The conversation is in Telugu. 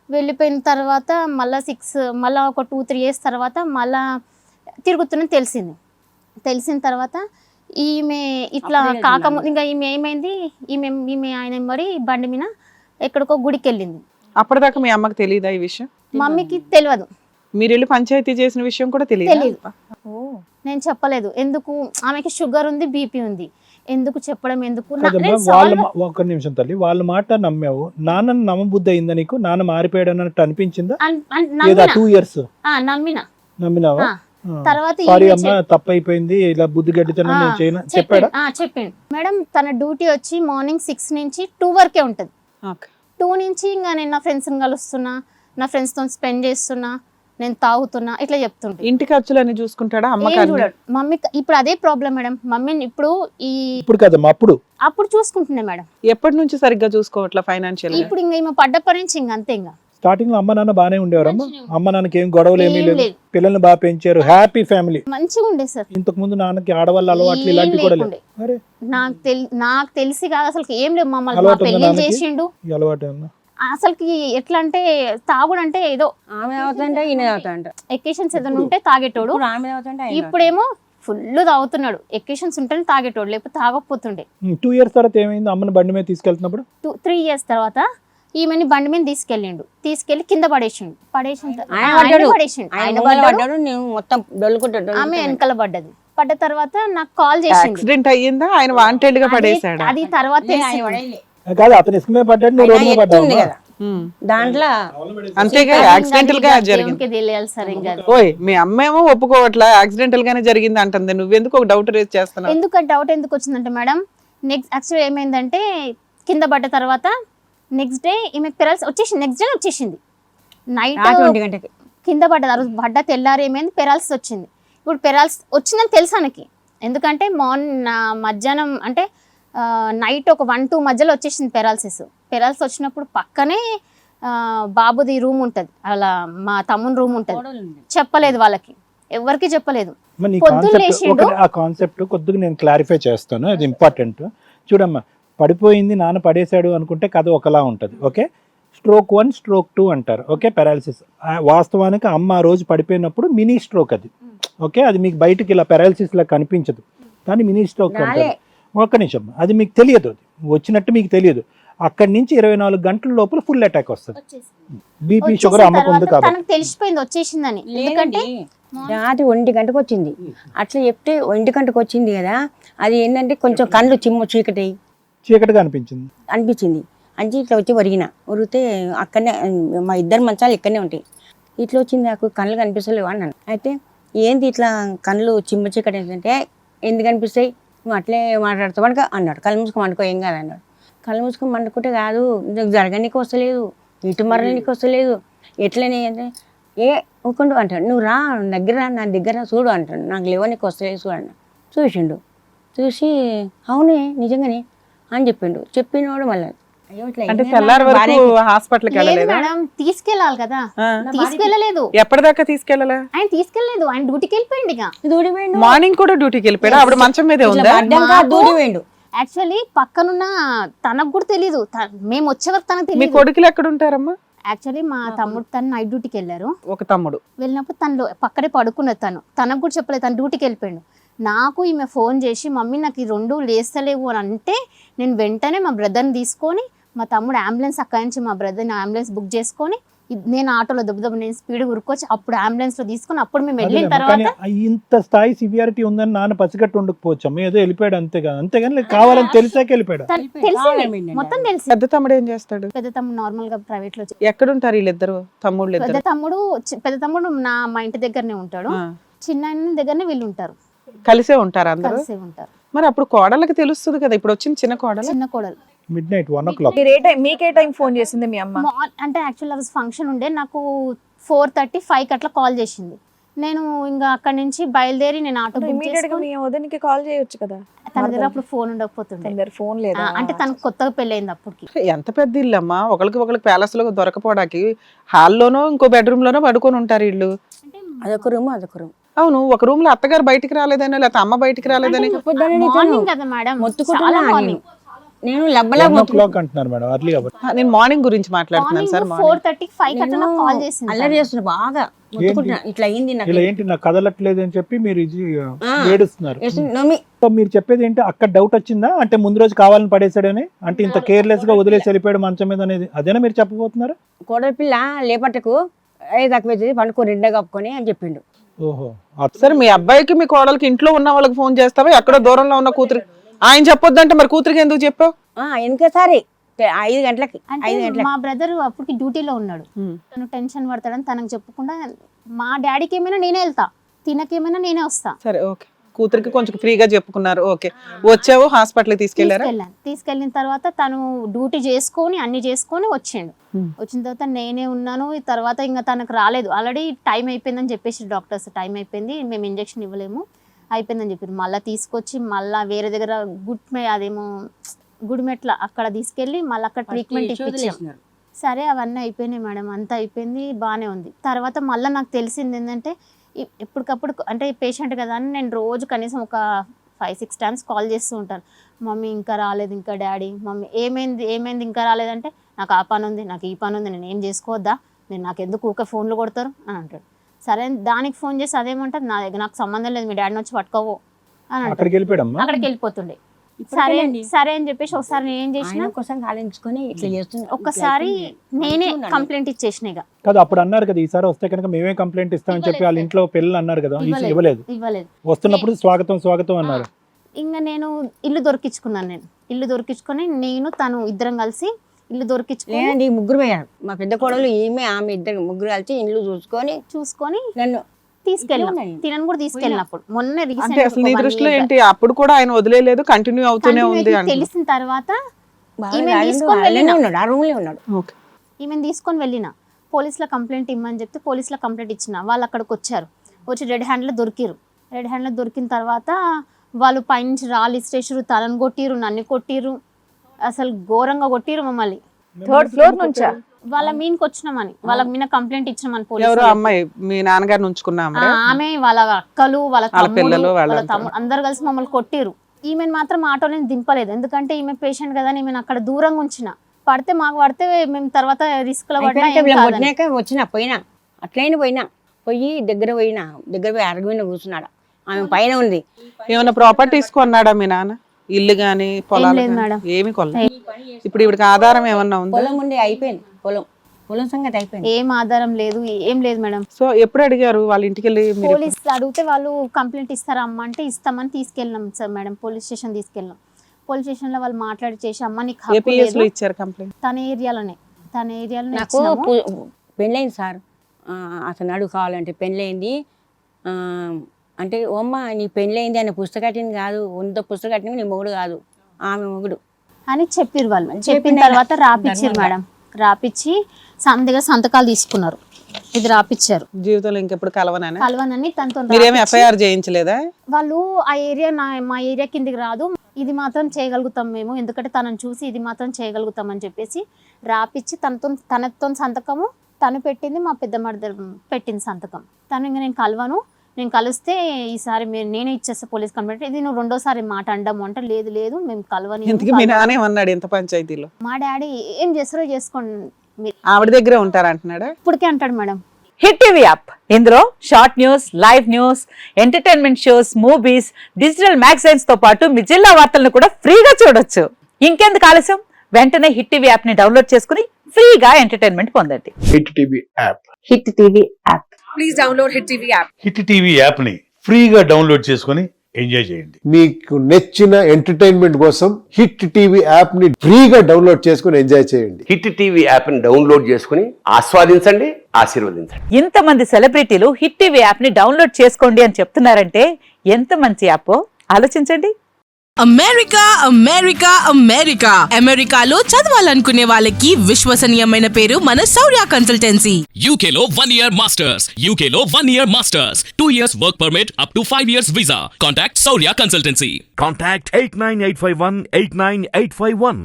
వెళ్ళిపోయిన తర్వాత మళ్ళీ మళ్ళీ ఒక 2-3 ఇయర్స్ తర్వాత మళ్ళా తిరుగుతున్నది తెలిసిన తర్వాత ఈమె ఇట్లా కాకముందు ఇంకా ఈమె ఏమైంది, ఈమె ఆయన మరి బండి మీద ఎక్కడికో గుడికి వెళ్ళింది. అప్పటిదాకా మీ అమ్మకి తెలియదా ఈ విషయం? మమ్మీకి తెలియదు. మీరు వెళ్ళి పంచాయతీ చేసిన విషయం కూడా తెలియదు. నేను చెప్పలేదు. ఎందుకు, ఆమెకి షుగర్ ఉంది, బీపీ ఉంది, ఎందుకు చెప్పడం ఎందుకు? ఒక్క నిమిషం తల్లి, వాళ్ళ మాట నమ్మావు, నాన్న నమ్మబుద్ధి అయిందా నీకు? నాన్న మారిపోయాడు అన్నట్టు అనిపించిందా? 2 years నమ్మినావా? తర్వాత సారీ అమ్మ తప్పైపోయింది, ఇలా బుద్ధి గడ్డితనం నేను చేయను చెప్పాడా? చెప్పిండు మేడం. తన డ్యూటీ వచ్చి మార్నింగ్ 6 నుంచి 2 వరకే ఉంటది. 2 నుంచి ఇంకా నేను నా ఫ్రెండ్స్ కలుస్తున్నా, నా ఫ్రెండ్స్ తో స్పెండ్ చేస్తున్నా, నేను తాగుతున్నా, ఇట్లా చెప్తుంటే. ఇంటి ఖర్చులన్నీ చూసుకుంటాడా? మమ్మీ ఇప్పుడు అదే ప్రాబ్లం మేడం. మమ్మీని ఇప్పుడు కదమ్మా అప్పుడు చూసుకుంటున్నా మేడం. ఎప్పటి నుంచి సరిగ్గా చూసుకోవట్లా ఫైనాన్షియల్? ఇప్పుడు ఇంకా ఈమె పడ్డప్పటి నుంచి ఇంకా అంతే. ఇంకా స్టార్టింగ్ లో అమ్మ నాన్న బానే ఉండేవారమ్మా? అమ్మ నాన్నకి ఏం గొడవలు ఏమీ లేదు, పిల్లల్ని బాగా పెంచారు, హ్యాపీ ఫ్యామిలీ, మంచిగా ఉండే సార్. ఇంతకు ముందు నాన్నకి ఆడవాళ్ళ అలవాట్లు ఇలాంటివి కూడా లేవు? నాకు తెలిసి కాదు అసలు ఏం లేదు. మమ్మల్ని పెళ్లి చేసిండు. అలవాటు అసలుకి ఎట్లా అంటే తాగుడు అంటే ఏదో ఎకేషన్స్ ఏదైనా ఉంటే తాగేటోడు. ఇప్పుడేమో ఫుల్ తాగుతున్నాడు. ఎకేషన్స్ ఉంటేనే తాగేటోడు, లేకపోతే తాగకపోతుండే. 2 years తర్వాత ఏమైంది? అమ్మని బండి మీద తీసుకెళ్తున్నప్పుడు 3 years తర్వాత ఈమెని బండి మీద తీసుకెళ్లి కింద పడేసిండు. ఆమె వెనకాల పడ్డ తర్వాత నాకు కాల్ చేసింది. యాక్సిడెంట్ అయ్యిందా? ఆయన వాంటెడ్ గా పడేసాడు. అది తర్వాత కాదు, అతను ఇసుక మీద పడ్డాడు, నువ్వు రోడ్డు మీద పడ్డావు. దాంట్లో అంతేగా యాక్సిడెంటల్ గా జరిగింది. తెలియాలి సార్. ఇంకా ఓయ్ మీ అమ్మేమో ఒప్పుకోవట్లా, యాక్సిడెంటల్ గానే జరిగింది అంటుంది. నువ్వెందుకు ఒక డౌట్ రేజ్ చేస్తున్నావు? డౌట్ ఎందుకు వచ్చిందంటే మేడం, నెక్స్ట్ యాక్చువల్ ఏమైందంటే కింద పడ్డ తర్వాత నెక్స్ట్ డే ఈమె పెరాల్స్ వచ్చేసింది. నెక్స్ట్ డే వచ్చేసింది నైట్ 20 గంటకి కింద పడ్డ తెల్లారి ఏమైంది, పెరాల్స్ వచ్చింది. ఇప్పుడు పెరాల్స్ వచ్చిందని తెలుసు ఆయనకి. ఎందుకంటే మధ్యాహ్నం అంటే నైట్ ఒక 1-2 మధ్యలో వచ్చేసింది పెరాల్స్ వచ్చినప్పుడు పక్కనే బాబుది రూమ్ ఉంటుంది, అలా మా తమ్ముని రూమ్ ఉంటుంది. చెప్పలేదు వాళ్ళకి, ఎవరికి చెప్పలేదు. ఆ కాన్సెప్ట్ కొద్దిగా నేను క్లారిఫై చేస్తాను, అది ఇంపార్టెంట్. చూడమ్మా, పడిపోయింది నాన్న పడేశాడు అనుకుంటే కథ ఒకలా ఉంటుంది. ఓకే, stroke 1 stroke 2 అంటారు. Okay, paralysis. వాస్తవానికి అమ్మ ఆ రోజు పడిపోయినప్పుడు మినీ స్ట్రోక్ అది. ఓకే, అది మీకు బయటకి ఇలా పారాలిసిస్ లా కనిపించదు, కానీ మినీ స్ట్రోక్ అంటారు. ఒక్క నిమిషం, అది మీకు తెలియదు, అది వచ్చినట్టు మీకు తెలియదు. అక్కడి నుంచి 24 గంటల లోపల ఫుల్ అటాక్ వస్తుంది. బీపీ షుగర్ అమ్మకు ఉంది కాబట్టి తెలిసిపోయింది వచ్చేసిందని. ఎందుకంటే రాత్రి 1 గంటకు వచ్చింది. అట్లా చెప్తే 1 గంటకు వచ్చింది కదా, అది ఏంటంటే కొంచెం కళ్ళు చీకటిగా అనిపించింది. అంటే ఇట్లా వచ్చి ఒరిగితే అక్కడనే మా 2 మంచాలు ఇక్కడనే ఉంటాయి. ఇట్లా వచ్చింది, నాకు కళ్ళు కనిపిస్తలేవు అన్నాను. అయితే ఏంటి ఇట్లా కళ్ళు చీకటి ఏంటంటే, ఎందుకు కనిపిస్తాయి, నువ్వు అట్లే మాట్లాడుతావు అనుకో అన్నాడు. కళ్ళు మూసుకొని వండుకో, ఏం కాదు అన్నాడు. కళ్ళు మూసుకొని వండుకుంటే కాదు, నీకు జరగనీకి వస్తలేదు, ఇటు మరడానికి వస్తలేదు, ఎట్లనే అంటే ఊకుండు అంటాడు. నువ్వు రా నా దగ్గర చూడు అంటాడు. నాకు లేవనీకి వస్తలేదు చూడు అన్న. చూసి అవునే నిజంగానే అని చెప్పినోడు మళ్ళీ తీసుకెళ్ళాలి కదా, తీసుకెళ్ళలేదు. ఎప్పటిదాకా తీసుకెళ్ళాలి? ఆయన తీసుకెళ్ళలేదు, ఆయన డ్యూటీకి వెళ్ళిపోయింది. మార్నింగ్ కూడా డ్యూటీకి వెళ్ళిపోయాడు. అప్పుడు మంచం మీదే ఉందా? యాక్చువల్లీ పక్కనున్న తనకు కూడా తెలీదు, మేము వచ్చే వరకు తనకు తెలియదు. మీ కొడుకులు ఎక్కడ ఉంటారమ్మా? యాక్చువల్లీ మా తమ్ముడు తను నైట్ డ్యూటీకి వెళ్ళారు. ఒక తమ్ముడు వెళ్ళినప్పుడు తనలో పక్కనే పడుకున్నది. తనకు కూడా చెప్పలేదు, తను డ్యూటీకి వెళ్ళిపోయాడు. నాకు ఈమె ఫోన్ చేసి మమ్మీ నాకు ఈ 2 లేస్తలేవు అని అంటే, నేను వెంటనే మా బ్రదర్ని తీసుకొని, మా తమ్ముడు అంబులెన్స్ అక్కడి నుంచి మా బ్రదర్ని అంబులెన్స్ బుక్ చేసుకొని, నేను ఆటోలో దెబ్బ నేను స్పీడ్ ఉరుకొచ్చి అప్పుడు అంబులెన్స్ లో తీసుకొని అప్పుడు మేము వెళ్ళిన తర్వాత ఇంత స్థాయి సివియారిటీ ఉందని నాన్న పసిగట్టు ఉండకపోవచ్చు. ఏదో వెళ్ళిపోయాడు అంతేగాని కావాలని తెలిసాక వెళ్ళిపోయాడు. మొత్తం తెలిసి. పెద్ద తమ్ముడు ఏం చేస్తాడు? పెద్ద తమ్ముడు నార్మల్ గా ప్రైవేట్ లో. ఎక్కడ ఉంటారు వీళ్ళిద్దరు తమ్ముళ్ళు? పెద్ద తమ్ముడు మా ఇంటి దగ్గరనే ఉంటాడు, చిన్న దగ్గరనే వీళ్ళు ఉంటారు. కలిసే ఉంటారు అందరూ? కలిసే ఉంటారు. మరి అప్పుడు కోడళ్ళకి తెలుస్తుంది కదా, ఇప్పుడు వచ్చిన చిన్న కోడలు midnight 1 o'clock. మీకే టైం ఫోన్ చేసింది మీ అమ్మ? అంటే యాక్చువల్ ఫంక్షన్ ఉండే, నాకు 4:35 అట్లా కాల్ చేసింది. నేను ఇంకా అక్కడ నుంచి బయలుదేరి నేను ఆటో వదినికి కాల్ చేయొచ్చు కదా, తన దగ్గర అప్పుడు ఫోన్ ఉండకపోతుండే. ఫోన్ లేదా అంటే తనకు కొత్తగా పెళ్ళయింది అప్పటికి. ఎంత పెద్ద ఇల్లు అమ్మా, ఒకరికి ప్యాలెస్ లో దొరకపోవడానికి హాల్లోనో ఇంకో బెడ్రూమ్ లోనో పడుకొని ఉంటారు ఇల్లు. అదొక రూమ్. అవును, ఒక రూమ్ లో అత్తగారు బయటికి రాలేదని, లేకపోతే అమ్మ బయటికి రాలేదని. మార్నింగ్ కదా మేడం, నేను లబ్బలా 1 o'clock అంటున్నారు మేడం అర్లీ కాబట్టి. నేను మార్నింగ్ గురించి మాట్లాడుతున్నాను సార్. మార్నింగ్ 4:30 5 కట్లా కాల్ చేసింది. అల్లరి చేస్తున్నా బాగా మొత్తుకుంటున్నా ఇట్లా అయింది నాకు. ఇలా ఏంటి నాకు కదలట్లేదు అని చెప్పి మీరు ఇది ఏడుస్తున్నారు. నమ్మి సో మీరు చెప్పేది ఏంటి, అక్కడ డౌట్ వచ్చిందా అంటే ముందు రోజు కావాలని పడేసాడని, అంటే ఇంత కేర్లెస్ గా వదిలేసి వెళ్ళిపోయాడు మంచం మీద అనేది, అదేనా మీరు చెప్పబోతున్నారు? కోడలి పిల్ల లేపట్టకు ఏ తక్కువ పండుకో రెండే కప్పుకొని అని చెప్పిండు. ఓహో సరే మీ అబ్బాయికి మీ కోడలికి ఇంట్లో ఉన్న వాళ్ళకి ఫోన్ చేస్తావా, ఎక్కడో దూరంలో ఉన్న కూతురు ఆయన చెప్పొద్దంటే మరి కూతురికి ఎందుకు చెప్పావు? వెనకసారి 5 గంటలకి అంటే 5 గంటలకి మా బ్రదర్ అప్పటికి డ్యూటీలో ఉన్నాడు. తను టెన్షన్ పడతాడని తనకు చెప్పకుండా మా డాడీకి ఏమైనా నేనే వెళ్తా, తినకేమైనా నేనే వస్తా. సరే ఓకే, కూతురికి కొంచెం ఫ్రీగా చెప్పుకున్నారు. ఓకే, వచ్చావు హాస్పిటల్కి తీసుకెళ్లారా? తీసుకెళ్ళిన తర్వాత తను డ్యూటీ చేసుకొని అన్ని చేసుకొని వచ్చిండు. వచ్చిన తర్వాత నేనే ఉన్నాను. ఈ తర్వాత ఇంకా తనకు రాలేదు, ఆల్రెడీ టైం అయిపోయిందని చెప్పేసి డాక్టర్స్ టైం అయిపోయింది, మేము ఇంజెక్షన్ ఇవ్వలేము అయిపోయిందని చెప్పారు. మళ్ళీ తీసుకొచ్చి మళ్ళీ వేరే దగ్గర అదేమో గుడిమెట్ల అక్కడ తీసుకెళ్ళి మళ్ళీ అక్కడ ట్రీట్మెంట్ ఇప్పించాం. సరే అవన్నీ అయిపోయినాయి మేడం, అంతా అయిపోయింది బాగానే ఉంది. తర్వాత మళ్ళీ నాకు తెలిసింది ఏంటంటే ఎప్పటికప్పుడు అంటే పేషెంట్ కదా అని నేను రోజు కనీసం ఒక 5-6 టైమ్స్ కాల్ చేస్తూ ఉంటాను. మమ్మీ ఇంకా రాలేదు, ఇంకా డాడీ మమ్మీ ఏమైంది ఇంకా రాలేదంటే నాకు ఆ పని ఉంది, నాకు ఈ పని ఉంది, నేను ఏం చేసుకోవద్దా, నేను నాకు ఎందుకు ఊకే ఫోన్లు కొడతారు అని అంటాడు. సరే దానికి ఫోన్ చేసి అదేమంటారు నా దగ్గర నాకు సంబంధం లేదు, మీ డాడీని వచ్చి పట్టుకోవో అని అంటాడు. అక్కడికి వెళ్ళిపోతుండే. సరే అని చెప్పేసి ఒకసారి నేను ఏం చేసిన కోసం ఆలోచించుకొని ఇట్లా చేస్తున్నా. ఒక్కసారి నేనే కంప్లైంట్ ఇచ్చేసిన. ఇక కాదు అప్పుడు అన్నారు కదా ఈసారి వస్తే కనుక మేమే కంప్లైంట్ ఇస్తామని చెప్పి వాళ్ళ ఇంట్లో పిల్లలు అన్నారు కదా, ఇవ్వలేదు. వస్తున్నప్పుడు స్వాగతం అన్నారు. ఇంకా నేను ఇల్లు దొరికించుకొని నేను తను ఇద్దరం కలిసి ఇల్లు దొరికించుకొని ముగ్గురు పోయారు. మా పెద్ద కోడలు ఆమె ఇద్దరు ముగ్గురు కలిసి ఇల్లు చూసుకొని నన్ను తీసుకెళ్ళాం. తినను కూడా తీసుకెళ్ళినప్పుడు మొన్న అంటే అసలు నీ దృష్టిలో ఏంటి, అప్పుడు కూడా ఆయన వదిలేదు కంటిన్యూ అవుతూనే ఉంది తెలిసిన తర్వాత ఈమెను తీసుకొని వెళ్ళిన పోలీసుల కంప్లైంట్ ఇమ్మని చెప్తే పోలీసుల కంప్లైంట్ ఇచ్చిన. వాళ్ళు అక్కడికి వచ్చి రెడ్ హ్యాండ్లో దొరికిన తర్వాత వాళ్ళు పైనుంచి రాళ్ళు ఇసిరేసారు, తనను కొట్టిరు, నన్ను కొట్టిరు, అసలు ఘోరంగా కొట్టిరు మమ్మల్ని. 3rd ఫ్లోర్ నుంచా? వాళ్ళ మీనకి వచ్చినామని, వాళ్ళ మీన కంప్లైంట్ ఇచ్చినామని ఎవరు అమ్మాయి మీ నాన్నగారిని ఉంచుకున్నాము ఆమె వాళ్ళ అక్కలు వాళ్ళ తమ్ముడు అందరు కలిసి మమ్మల్ని కొట్టిరు. ఈమెను మాత్రం ఆటోలో దింపలేదు, ఎందుకంటే ఈమె పేషెంట్ కదా, ఈమెను అక్కడ దూరంగా ఉంచిన. పడితే మేము తర్వాత రిస్క్ లో వచ్చిన పోయినా దగ్గర పోయి అరగమైన కూర్చున్నాడు. ఆమె పైన ఉంది. ఏమైనా ప్రాపర్టీస్ కొన్నాడా మీ నాన్న? ఇల్లు గాని పొలాలు ఏమి కొనలేదు. ఇప్పుడు ఇవిడికి ఆధారం ఏమన్నా ఉందా? పొలం ఉండి అయిపోయింది, పొలం సంగతి అయిపోయింది. ఏం ఆధారం లేదు, ఏం లేదు మేడం. సో ఎప్పుడు అడిగారు వాళ్ళ ఇంటికి వెళ్ళి? పోలీస్ అడిగితే వాళ్ళు కంప్లైంట్ ఇస్తారా అమ్మ అంటే ఇస్తామని తీసుకెళ్ళినాం సార్ మేడం. పోలీస్ స్టేషన్ తీసుకెళ్ళాం. పోలీస్ స్టేషన్ లో వాళ్ళు మాట్లాడి చేసి అమ్మ నీకు హక్కు లేదు ఇచ్చారు కంప్లైంట్. తన ఏరియాలోనే నాకు పెళ్ళైంది సార్. అతను అడుగు కావాలంటే పెళ్ళైంది అంటే ఓమ్మ నీ పెళ్ళైంది అనే పుస్తకటిని కాదు, వంద పుస్తకటిని నీ మొగుడు కాదు, ఆమె మొగుడు అని చెప్పారు. వాళ్ళు చెప్పిన తర్వాత రాపిచ్చారు మేడం. రాపిచ్చి దగ్గర సంతకాలు తీసుకున్నారు. ఇది రాపిచ్చారు. జీవితంలో ఇంకెప్పుడు కలవనని తనతో ఎఫ్ఐఆర్ చేయించలేదా? వాళ్ళు ఆ ఏరియా మా ఏరియా కిందికి రాదు, ఇది మాత్రం చేయగలుగుతాం మేము, ఎందుకంటే తనను చూసి ఇది మాత్రం చేయగలుగుతాం అని చెప్పేసి రాపిచ్చి తనతో సంతకము తను పెట్టింది, మా పెద్ద మర్దర్ పెట్టింది సంతకం. తను ఇంకా నేను కలిస్తే ఈసారి నేనే ఇచ్చేస్తా పోలీస్ కంప్లైంట్, ఇది నువ్వు రెండోసారి మాట అండము అంటే లేదు మేము కలవని. మీ నాన్న ఏమన్నాడు ఎంత పంచాయతీలో? మా డాడీ ఏం చేస్తారో చేసుకోండి, ఆవిడ దగ్గరే ఉంటారంటున్నాడా? ఇప్పటికే అంటాడు మేడం. హిట్ టీవీ యాప్, ఇందులో short news, live news, entertainment shows, movies, digital magazines తో పాటు మీ జిల్లా వార్తలను కూడా ఫ్రీగా చూడొచ్చు. ఇంకెందుకు ఆలస్యం, వెంటనే హిట్ టీవీ యాప్ ని డౌన్లోడ్ చేసుకుని ఫ్రీగా ఎంటర్టైన్మెంట్ పొందండి. Hit TV app. Hit TV app. Please download hit TV app. Hit TV app ని ఫ్రీగా డౌన్లోడ్ చేసుకుని ఎంజాయ్ చేయండి. మీకు నచ్చిన ఎంటర్టైన్మెంట్ కోసం హిట్ టీవీ యాప్ ని ఫ్రీగా డౌన్లోడ్ చేసుకుని ఎంజాయ్ చేయండి. హిట్ టీవీ యాప్ ని డౌన్లోడ్ చేసుకుని ఆస్వాదించండి, ఆశీర్వదించండి. ఇంతమంది సెలబ్రిటీలు హిట్ టీవీ యాప్ ని డౌన్లోడ్ చేసుకోండి అని చెప్తున్నారంటే ఎంత మంచి యాప్ ఆలోచించండి. అమెరికాలో చదవాలనుకునే వాళ్ళకి విశ్వసనీయమైన పేరు మన శౌర్య కన్సల్టెన్సీ. UK లో 1 year masters, 2 years work permit up to 5 years visa. Contact Saurya Consultancy. Contact 89851 89851.